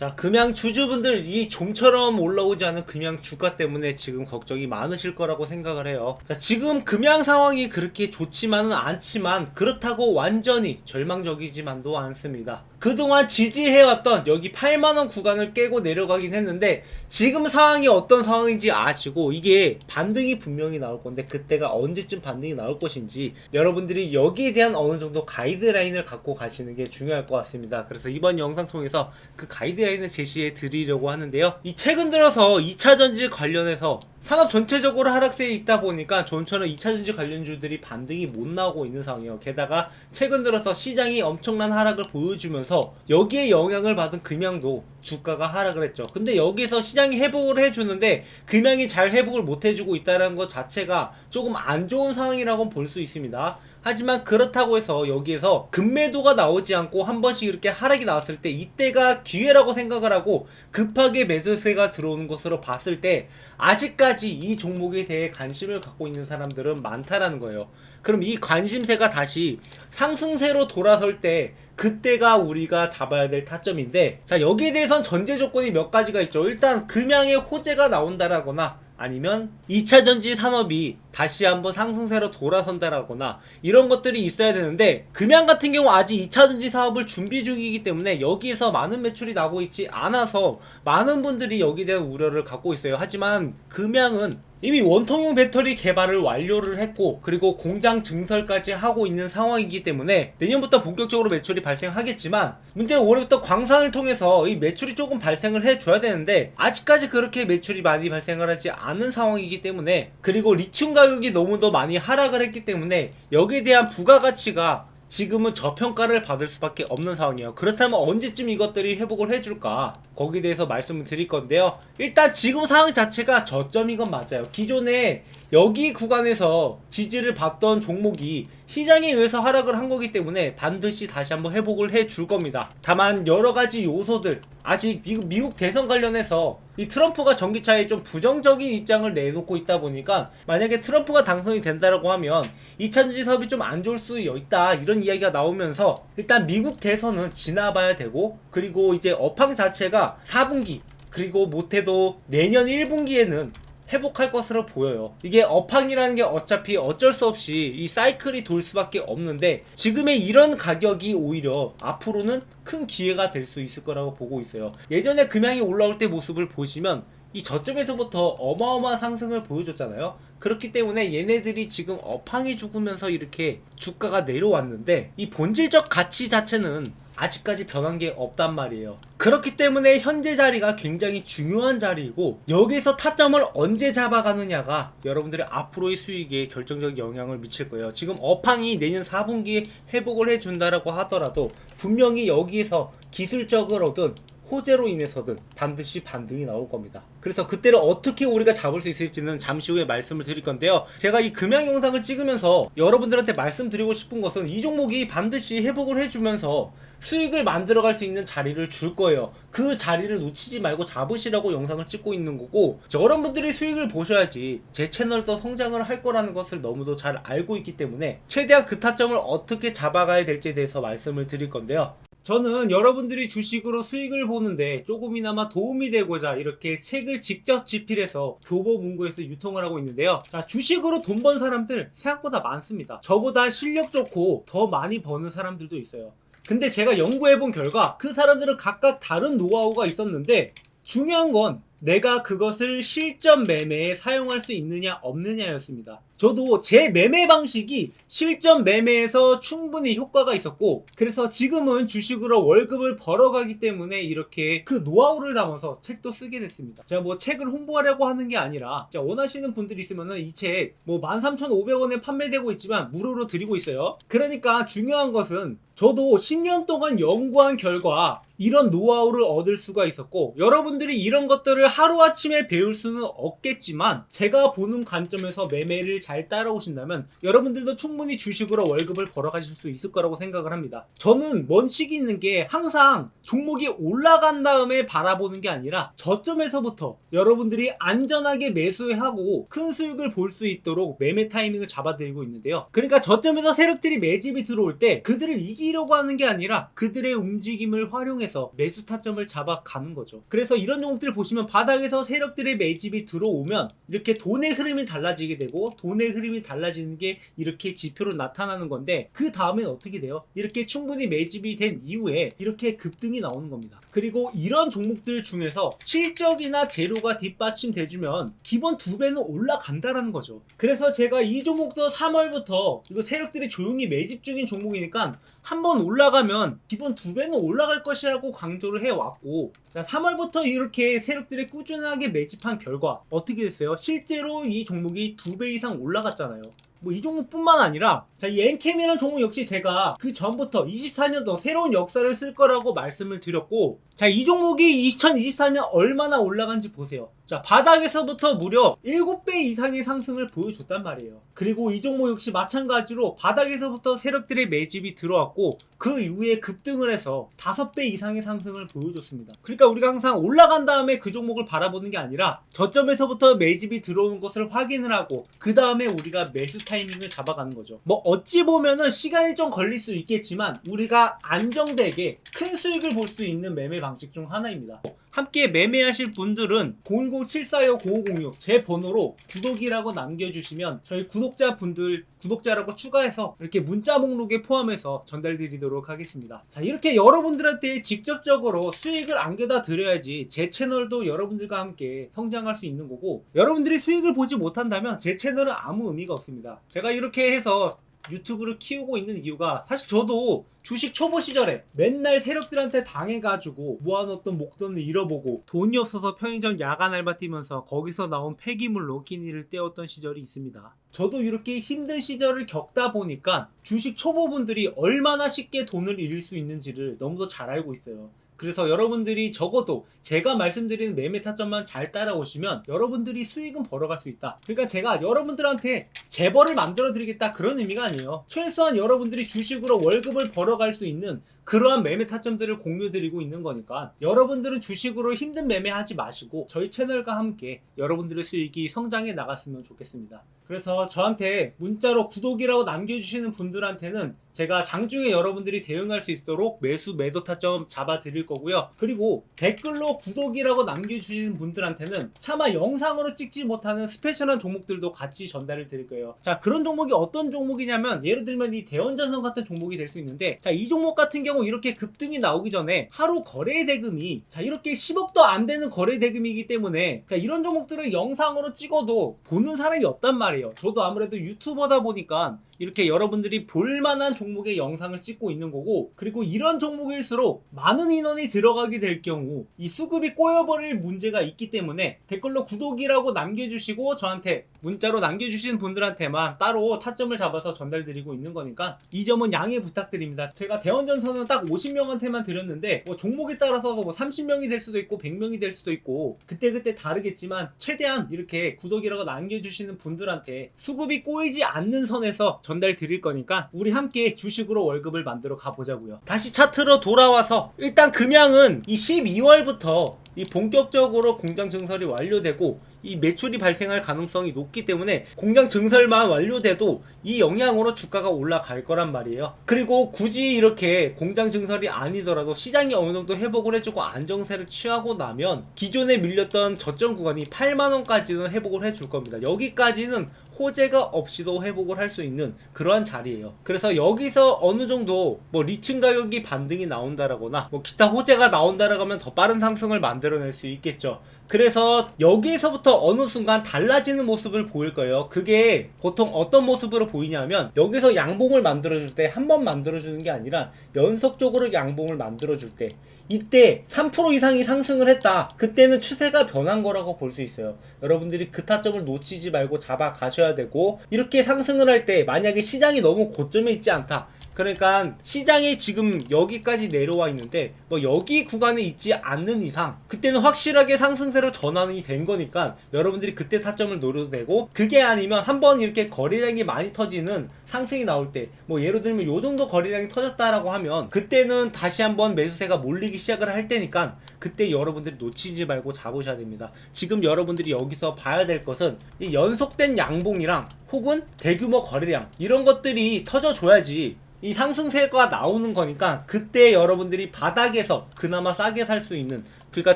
자, 금양 주주분들, 이 좀처럼 올라오지 않은 금양 주가 때문에 지금 걱정이 많으실 거라고 생각을 해요. 자, 지금 금양 상황이 그렇게 좋지만은 않지만 그렇다고 완전히 절망적이지만도 않습니다. 그동안 지지해왔던 여기 8만원 구간을 깨고 내려가긴 했는데 지금 상황이 어떤 상황인지 아시고 이게 반등이 분명히 나올 건데 그때가 언제쯤 반등이 나올 것인지 여러분들이 여기에 대한 어느 정도 가이드라인을 갖고 가시는 게 중요할 것 같습니다. 그래서 이번 영상 통해서 그 가이드라인을 제시해 드리려고 하는데요. 이 최근 들어서 2차전지 관련해서 산업 전체적으로 하락세에 있다 보니까 좀처럼 2차전지 관련주들이 반등이 못 나오고 있는 상황이에요. 게다가 최근 들어서 시장이 엄청난 하락을 보여주면서 여기에 영향을 받은 금양도 주가가 하락을 했죠. 근데 여기서 시장이 회복을 해주는데 금양이 잘 회복을 못 해주고 있다는 것 자체가 조금 안 좋은 상황이라고 볼 수 있습니다. 하지만 그렇다고 해서 여기에서 급매도가 나오지 않고 한 번씩 이렇게 하락이 나왔을 때 이때가 기회라고 생각을 하고 급하게 매수세가 들어오는 것으로 봤을 때 아직까지 이 종목에 대해 관심을 갖고 있는 사람들은 많다라는 거예요. 그럼 이 관심세가 다시 상승세로 돌아설 때 그때가 우리가 잡아야 될 타점인데, 자, 여기에 대해선 전제 조건이 몇 가지가 있죠. 일단 금양의 호재가 나온다라거나 아니면 2차전지 산업이 다시 한번 상승세로 돌아선다라거나 이런 것들이 있어야 되는데 금양 같은 경우 아직 2차전지 사업을 준비 중이기 때문에 여기에서 많은 매출이 나고 있지 않아서 많은 분들이 여기에 대한 우려를 갖고 있어요. 하지만 금양은 이미 원통형 배터리 개발을 완료를 했고 그리고 공장 증설까지 하고 있는 상황이기 때문에 내년부터 본격적으로 매출이 발생하겠지만 문제는 올해부터 광산을 통해서 이 매출이 조금 발생을 해줘야 되는데 아직까지 그렇게 매출이 많이 발생을 하지 않은 상황이기 때문에, 그리고 리튬 가격이 너무도 많이 하락을 했기 때문에 여기에 대한 부가가치가 지금은 저평가를 받을 수밖에 없는 상황이에요. 그렇다면 언제쯤 이것들이 회복을 해줄까? 거기에 대해서 말씀을 드릴 건데요. 일단 지금 상황 자체가 저점인 건 맞아요. 기존에 여기 구간에서 지지를 받던 종목이 시장에 의해서 하락을 한 거기 때문에 반드시 다시 한번 회복을 해줄 겁니다. 다만 여러가지 요소들, 아직 미국 대선 관련해서 이 트럼프가 전기차에 좀 부정적인 입장을 내놓고 있다 보니까 만약에 트럼프가 당선이 된다라고 하면 2차전지 사업이 좀 안 좋을 수 있다 이런 이야기가 나오면서 일단 미국 대선은 지나봐야 되고, 그리고 이제 업황 자체가 4분기 그리고 못해도 내년 1분기에는 회복할 것으로 보여요. 이게 업황이라는 게 어차피 어쩔 수 없이 이 사이클이 돌 수밖에 없는데 지금의 이런 가격이 오히려 앞으로는 큰 기회가 될 수 있을 거라고 보고 있어요. 예전에 금양이 올라올 때 모습을 보시면 이 저점에서부터 어마어마한 상승을 보여줬잖아요. 그렇기 때문에 얘네들이 지금 업황이 죽으면서 이렇게 주가가 내려왔는데 이 본질적 가치 자체는 아직까지 변한 게 없단 말이에요. 그렇기 때문에 현재 자리가 굉장히 중요한 자리이고 여기서 타점을 언제 잡아가느냐가 여러분들의 앞으로의 수익에 결정적 영향을 미칠 거예요. 지금 업황이 내년 4분기에 회복을 해준다라고 하더라도 분명히 여기에서 기술적으로든 호재로 인해서든 반드시 반등이 나올 겁니다. 그래서 그때를 어떻게 우리가 잡을 수 있을지는 잠시 후에 말씀을 드릴 건데요. 제가 이 금양 영상을 찍으면서 여러분들한테 말씀드리고 싶은 것은 이 종목이 반드시 회복을 해주면서 수익을 만들어갈 수 있는 자리를 줄 거예요. 그 자리를 놓치지 말고 잡으시라고 영상을 찍고 있는 거고, 여러분들이 수익을 보셔야지 제 채널도 성장을 할 거라는 것을 너무도 잘 알고 있기 때문에 최대한 그 타점을 어떻게 잡아가야 될지에 대해서 말씀을 드릴 건데요. 저는 여러분들이 주식으로 수익을 보는데 조금이나마 도움이 되고자 이렇게 책을 직접 집필해서 교보문고에서 유통을 하고 있는데요. 자, 주식으로 돈 번 사람들 생각보다 많습니다. 저보다 실력 좋고 더 많이 버는 사람들도 있어요. 근데 제가 연구해본 결과 그 사람들은 각각 다른 노하우가 있었는데 중요한 건 내가 그것을 실전 매매에 사용할 수 있느냐 없느냐였습니다. 저도 제 매매 방식이 실전 매매에서 충분히 효과가 있었고 그래서 지금은 주식으로 월급을 벌어가기 때문에 이렇게 그 노하우를 담아서 책도 쓰게 됐습니다. 제가 뭐 책을 홍보하려고 하는 게 아니라 원하시는 분들이 있으면은 이 책 뭐 13,500원에 판매되고 있지만 무료로 드리고 있어요. 그러니까 중요한 것은 저도 10년 동안 연구한 결과 이런 노하우를 얻을 수가 있었고 여러분들이 이런 것들을 하루아침에 배울 수는 없겠지만 제가 보는 관점에서 매매를 잘 따라오신다면 여러분들도 충분히 주식으로 월급을 벌어가실 수 있을 거라고 생각을 합니다. 저는 원칙이 있는 게 항상 종목이 올라간 다음에 바라보는 게 아니라 저점에서부터 여러분들이 안전하게 매수하고 큰 수익을 볼 수 있도록 매매 타이밍을 잡아드리고 있는데요. 그러니까 저점에서 세력들이 매집이 들어올 때 그들을 이기려고 하는 게 아니라 그들의 움직임을 활용해서 바닥에서 매수 타점을 잡아가는 거죠. 그래서 이런 종목들 보시면 바닥에서 세력들의 매집이 들어오면 이렇게 돈의 흐름이 달라지게 되고, 돈의 흐름이 달라지는 게 이렇게 지표로 나타나는 건데, 그 다음엔 어떻게 돼요? 이렇게 충분히 매집이 된 이후에 이렇게 급등이 나오는 겁니다. 그리고 이런 종목들 중에서 실적이나 재료가 뒷받침돼주면 기본 2배는 올라간다라는 거죠. 그래서 제가 이 종목도 3월부터 이거 세력들이 조용히 매집 중인 종목이니까 한번 올라가면 기본 2배는 올라갈 것이라고 강조를 해왔고, 자, 3월부터 이렇게 세력들이 꾸준하게 매집한 결과 어떻게 됐어요? 실제로 이 종목이 2배 이상 올라갔잖아요. 뭐 이 종목뿐만 아니라, 자, 이 엔캠이라는 종목 역시 제가 그 전부터 24년도 새로운 역사를 쓸 거라고 말씀을 드렸고, 자, 이 종목이 2024년 얼마나 올라간지 보세요. 자, 바닥에서부터 무려 7배 이상의 상승을 보여줬단 말이에요. 그리고 이 종목 역시 마찬가지로 바닥에서부터 세력들의 매집이 들어왔고, 그 이후에 급등을 해서 5배 이상의 상승을 보여줬습니다. 그러니까 우리가 항상 올라간 다음에 그 종목을 바라보는 게 아니라 저점에서부터 매집이 들어오는 것을 확인을 하고, 그 다음에 우리가 매수 타이밍을 잡아가는 거죠. 뭐 어찌 보면은 시간이 좀 걸릴 수 있겠지만 우리가 안정되게 큰 수익을 볼 수 있는 매매 방식 중 하나입니다. 함께 매매하실 분들은 010-7425-9506 제 번호로 구독이라고 남겨주시면 저희 구독자분들 구독자라고 추가해서 이렇게 문자 목록에 포함해서 전달드리도록 하겠습니다. 자, 이렇게 여러분들한테 직접적으로 수익을 안겨다 드려야지 제 채널도 여러분들과 함께 성장할 수 있는 거고, 여러분들이 수익을 보지 못한다면 제 채널은 아무 의미가 없습니다. 제가 이렇게 해서 유튜브를 키우고 있는 이유가, 사실 저도 주식 초보 시절에 맨날 세력들한테 당해가지고 모아놓던 목돈을 잃어보고 돈이 없어서 편의점 야간 알바 뛰면서 거기서 나온 폐기물로 끼니를 때웠던 시절이 있습니다. 저도 이렇게 힘든 시절을 겪다 보니까 주식 초보분들이 얼마나 쉽게 돈을 잃을 수 있는지를 너무도 잘 알고 있어요. 그래서 여러분들이 적어도 제가 말씀드리는 매매 타점만 잘 따라오시면 여러분들이 수익은 벌어갈 수 있다. 그러니까 제가 여러분들한테 재벌을 만들어 드리겠다 그런 의미가 아니에요. 최소한 여러분들이 주식으로 월급을 벌어갈 수 있는 그러한 매매 타점들을 공유드리고 있는 거니까, 여러분들은 주식으로 힘든 매매하지 마시고 저희 채널과 함께 여러분들의 수익이 성장해 나갔으면 좋겠습니다. 그래서 저한테 문자로 구독이라고 남겨주시는 분들한테는 제가 장중에 여러분들이 대응할 수 있도록 매수 매도 타점 잡아 드릴 거고요. 그리고 댓글로 구독이라고 남겨주시는 분들한테는 차마 영상으로 찍지 못하는 스페셜한 종목들도 같이 전달을 드릴 거예요. 자, 그런 종목이 어떤 종목이냐면, 예를 들면 이 대원전선 같은 종목이 될 수 있는데, 자, 이 종목 같은 경우 이렇게 급등이 나오기 전에 하루 거래 대금이, 자, 이렇게 10억도 안 되는 거래 대금이기 때문에, 자, 이런 종목들을 영상으로 찍어도 보는 사람이 없단 말이에요. 저도 아무래도 유튜버다 보니까 이렇게 여러분들이 볼만한 종목의 영상을 찍고 있는 거고, 그리고 이런 종목일수록 많은 인원이 들어가게 될 경우 이 수급이 꼬여버릴 문제가 있기 때문에 댓글로 구독이라고 남겨주시고 저한테 문자로 남겨주시는 분들한테만 따로 타점을 잡아서 전달드리고 있는 거니까 이 점은 양해 부탁드립니다. 제가 대원전선은 딱 50명한테만 드렸는데, 뭐 종목에 따라서 뭐 30명이 될 수도 있고 100명이 될 수도 있고 그때그때 다르겠지만, 최대한 이렇게 구독이라고 남겨주시는 분들한테 수급이 꼬이지 않는 선에서 전달 드릴 거니까 우리 함께 주식으로 월급을 만들어 가보자고요. 다시 차트로 돌아와서, 일단 금양은 이 12월부터 이 본격적으로 공장 증설이 완료되고 이 매출이 발생할 가능성이 높기 때문에 공장 증설만 완료돼도 이 영향으로 주가가 올라갈 거란 말이에요. 그리고 굳이 이렇게 공장 증설이 아니더라도 시장이 어느 정도 회복을 해주고 안정세를 취하고 나면 기존에 밀렸던 저점 구간이 8만원까지는 회복을 해줄 겁니다. 여기까지는 호재가 없이도 회복을 할 수 있는 그러한 자리예요. 그래서 여기서 어느 정도 뭐 리튬 가격이 반등이 나온다라거나 뭐 기타 호재가 나온다라고 하면 더 빠른 상승을 만들어낼 수 있겠죠. 그래서 여기에서부터 어느 순간 달라지는 모습을 보일 거예요. 그게 보통 어떤 모습으로 보이냐면, 여기서 양봉을 만들어줄 때 한 번 만들어주는 게 아니라 연속적으로 양봉을 만들어줄 때, 이때 3% 이상이 상승을 했다. 그때는 추세가 변한 거라고 볼 수 있어요. 여러분들이 그 타점을 놓치지 말고 잡아 가셔야 되고, 이렇게 상승을 할 때 만약에 시장이 너무 고점에 있지 않다. 그러니까 시장이 지금 여기까지 내려와 있는데 뭐 여기 구간에 있지 않는 이상 그때는 확실하게 상승세로 전환이 된 거니까 여러분들이 그때 타점을 노려도 되고, 그게 아니면 한번 이렇게 거래량이 많이 터지는 상승이 나올 때, 뭐 예를 들면 요 정도 거래량이 터졌다라고 하면 그때는 다시 한번 매수세가 몰리기 시작을 할 때니까 그때 여러분들이 놓치지 말고 잡으셔야 됩니다. 지금 여러분들이 여기서 봐야 될 것은 이 연속된 양봉이랑 혹은 대규모 거래량, 이런 것들이 터져줘야지 이 상승세가 나오는 거니까 그때 여러분들이 바닥에서 그나마 싸게 살 수 있는, 그러니까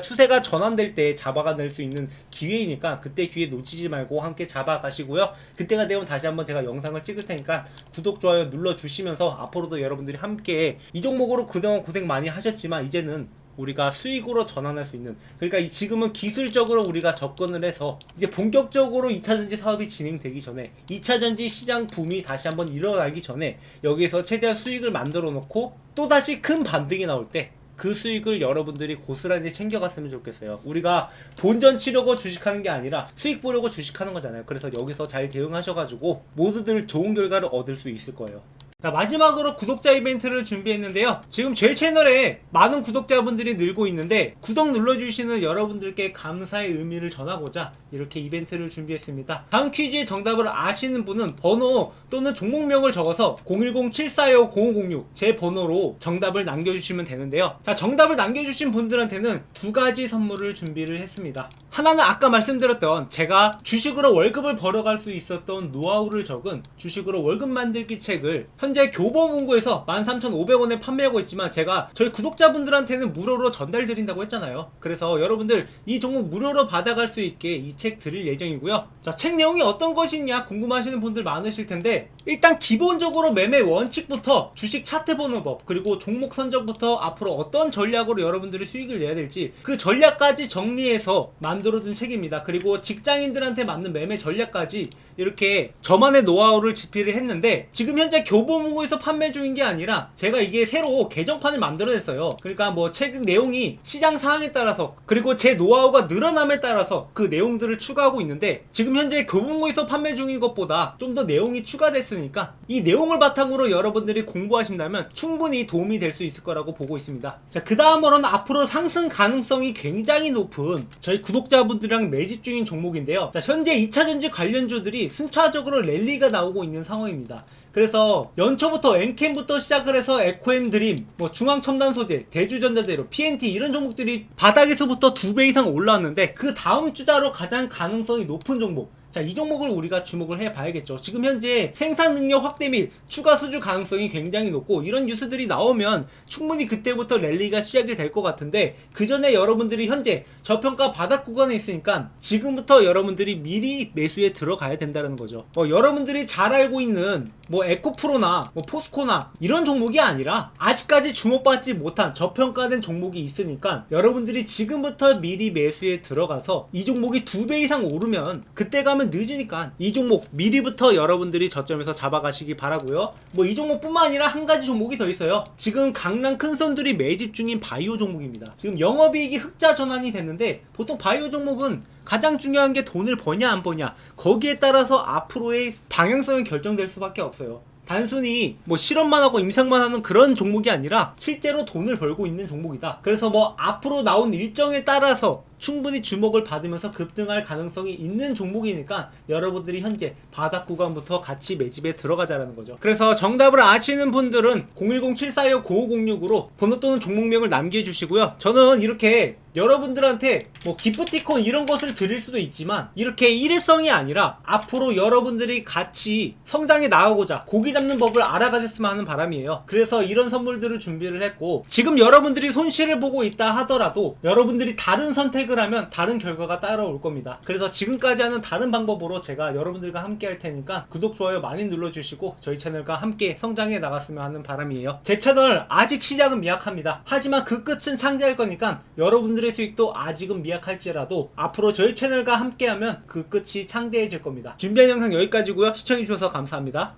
추세가 전환될 때 잡아가낼 수 있는 기회이니까 그때 기회 놓치지 말고 함께 잡아가시고요. 그때가 되면 다시 한번 제가 영상을 찍을 테니까 구독, 좋아요 눌러주시면서 앞으로도 여러분들이 함께 이 종목으로 그동안 고생 많이 하셨지만 이제는 우리가 수익으로 전환할 수 있는, 그러니까 지금은 기술적으로 우리가 접근을 해서 이제 본격적으로 2차전지 사업이 진행되기 전에 2차전지 시장 붐이 다시 한번 일어나기 전에 여기에서 최대한 수익을 만들어 놓고 또다시 큰 반등이 나올 때 그 수익을 여러분들이 고스란히 챙겨갔으면 좋겠어요. 우리가 본전 치려고 주식하는 게 아니라 수익 보려고 주식하는 거잖아요. 그래서 여기서 잘 대응하셔가지고 모두들 좋은 결과를 얻을 수 있을 거예요. 자, 마지막으로 구독자 이벤트를 준비했는데요. 지금 제 채널에 많은 구독자분들이 늘고 있는데 구독 눌러주시는 여러분들께 감사의 의미를 전하고자 이렇게 이벤트를 준비했습니다. 다음 퀴즈의 정답을 아시는 분은 번호 또는 종목명을 적어서 010-745-0506 제 번호로 정답을 남겨주시면 되는데요. 자, 정답을 남겨주신 분들한테는 두 가지 선물을 준비를 했습니다. 하나는 아까 말씀드렸던 제가 주식으로 월급을 벌어갈 수 있었던 노하우를 적은 주식으로 월급 만들기 책을 현재 교보문고에서 13,500원에 판매하고 있지만 제가 저희 구독자분들한테는 무료로 전달 드린다고 했잖아요. 그래서 여러분들 이 종목 무료로 받아갈 수 있게 이 책 드릴 예정이고요. 자, 책 내용이 어떤 것이냐 궁금하시는 분들 많으실 텐데 일단 기본적으로 매매 원칙부터 주식 차트 보는 법, 그리고 종목 선정부터 앞으로 어떤 전략으로 여러분들이 수익을 내야 될지 그 전략까지 정리해서 만들어둔 책입니다. 그리고 직장인들한테 맞는 매매 전략까지 이렇게 저만의 노하우를 집필을 했는데 지금 현재 교보문고에서 판매 중인 게 아니라 제가 이게 새로 개정판을 만들어냈어요. 그러니까 뭐 책 내용이 시장 상황에 따라서 그리고 제 노하우가 늘어남에 따라서 그 내용들을 추가하고 있는데 지금 현재 교보문고에서 판매 중인 것보다 좀 더 내용이 추가됐으니까 이 내용을 바탕으로 여러분들이 공부하신다면 충분히 도움이 될 수 있을 거라고 보고 있습니다. 자, 그 다음으로는 앞으로 상승 가능성이 굉장히 높은 저희 구독자분들이랑 매집 중인 종목인데요. 자, 현재 2차전지 관련주들이 순차적으로 랠리가 나오고 있는 상황입니다. 그래서 연초부터 엔캠부터 시작을 해서 에코엠 드림, 뭐 중앙첨단소재, 대주전자재료, PNT 이런 종목들이 바닥에서부터 2배 이상 올라왔는데 그 다음 주자로 가장 가능성이 높은 종목, 자, 이 종목을 우리가 주목을 해봐야겠죠. 지금 현재 생산 능력 확대 및 추가 수주 가능성이 굉장히 높고 이런 뉴스들이 나오면 충분히 그때부터 랠리가 시작이 될 것 같은데 그 전에 여러분들이 현재 저평가 바닥 구간에 있으니까 지금부터 여러분들이 미리 매수에 들어가야 된다는 거죠. 여러분들이 잘 알고 있는 뭐 에코프로나 뭐 포스코나 이런 종목이 아니라 아직까지 주목받지 못한 저평가된 종목이 있으니까 여러분들이 지금부터 미리 매수에 들어가서 이 종목이 2배 이상 오르면 그때 가면 늦으니까 이 종목 미리부터 여러분들이 저점에서 잡아가시기 바라고요. 뭐 이 종목뿐만 아니라 한 가지 종목이 더 있어요. 지금 강남 큰손들이 매집 중인 바이오 종목입니다. 지금 영업이익이 흑자 전환이 됐는데 보통 바이오 종목은 가장 중요한 게 돈을 버냐 안 버냐 거기에 따라서 앞으로의 방향성이 결정될 수밖에 없어요. 단순히 뭐 실험만 하고 임상만 하는 그런 종목이 아니라 실제로 돈을 벌고 있는 종목이다. 그래서 뭐 앞으로 나온 일정에 따라서 충분히 주목을 받으면서 급등할 가능성이 있는 종목이니까 여러분들이 현재 바닥 구간부터 같이 매집에 들어가자라는 거죠. 그래서 정답을 아시는 분들은 010-745-9506으로 번호 또는 종목명을 남겨주시고요. 저는 이렇게 여러분들한테 뭐 기프티콘 이런 것을 드릴 수도 있지만 이렇게 일회성이 아니라 앞으로 여러분들이 같이 성장해 나가고자 고기 잡는 법을 알아가셨으면 하는 바람이에요. 그래서 이런 선물들을 준비를 했고 지금 여러분들이 손실을 보고 있다 하더라도 여러분들이 다른 선택을 하면 다른 결과가 따라올 겁니다. 그래서 지금까지 하는 다른 방법으로 제가 여러분들과 함께 할 테니까 구독, 좋아요 많이 눌러주시고 저희 채널과 함께 성장해 나갔으면 하는 바람이에요. 제 채널 아직 시작은 미약합니다. 하지만 그 끝은 창대할 거니까 여러분들의 수익도 아직은 미약할지라도 앞으로 저희 채널과 함께하면 그 끝이 창대해질 겁니다. 준비한 영상 여기까지고요. 시청해주셔서 감사합니다.